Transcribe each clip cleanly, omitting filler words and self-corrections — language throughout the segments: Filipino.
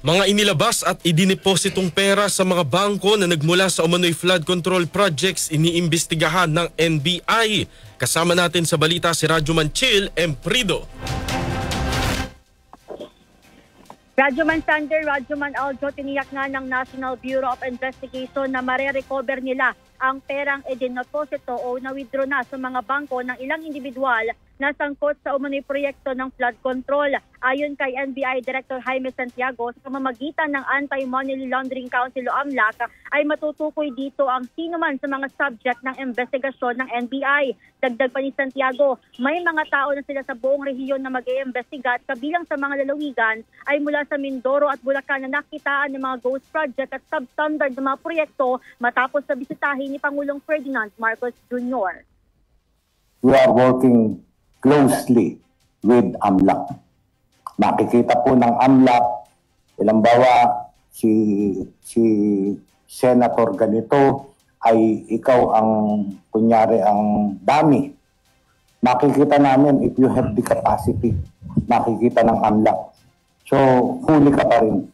Mga inilabas at idinipositong pera sa mga bangko na nagmula sa umano'y flood control projects iniimbestigahan ng NBI. Kasama natin sa balita si Radyo Manchil Emprido. Radyo Man Sander, Radyo Man Aljo, tiniyak nga ng National Bureau of Investigation na mare-recover nila ang perang idinoposito o na-withdraw na sa mga bangko ng ilang individual na sangkot sa umano'y proyekto ng flood control. Ayon kay NBI Director Jaime Santiago, sa pamamagitan ng Anti-Money Laundering Council o AMLAC ay matutukoy dito ang sino man sa mga subject ng investigasyon ng NBI. Dagdag pa ni Santiago, may mga tao na sila sa buong rehiyon na mag-iimbestiga at kabilang sa mga lalawigan ay mula sa Mindoro at Bulacan na nakitaan ng mga ghost project at substandard na mga proyekto matapos na bisitahin ni Pangulong Ferdinand Marcos Jr. We are working closely with AMLAC. Makikita po ng AMLAC, halimbawa si Senator ganito ay ikaw ang kunyari ang dami. Makikita namin if you have the capacity, makikita ng AMLAC. So, huli ka pa rin.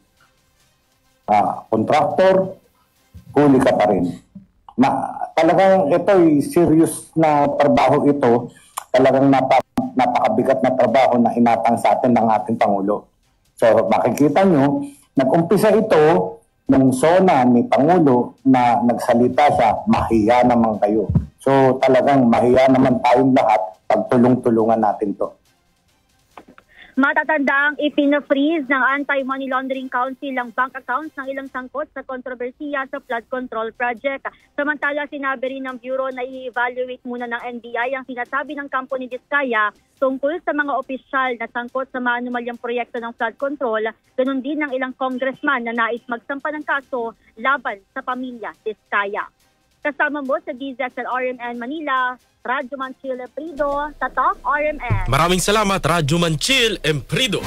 Contractor, huli ka pa rin. Talagang ito ay serious na trabaho ito. Talagang napakabigat na trabaho na inatang sa atin ng ating Pangulo. So makikita nyo, nag-umpisa ito ng SONA ni Pangulo na nagsalita siya, mahiya naman kayo. So talagang mahiya naman tayong lahat pag tulong-tulungan natin to. Matatandaang ipina-freeze ng Anti-Money Laundering Council ang bank accounts ng ilang sangkot sa kontrobersiya sa flood control project. Samantala, sinabi rin ng Bureau na i-evaluate muna ng NBI ang sinasabi ng kampo ni Diskaya tungkol sa mga opisyal na sangkot sa mga anomalyang proyekto ng flood control. Ganon din ng ilang congressman na nais magsampa ng kaso laban sa pamilya Diskaya. Kasama mo sa DZXL RMN Manila, Radyo Manchil Emprido, Tatak RMN. Maraming salamat, Radyo Manchil Emprido.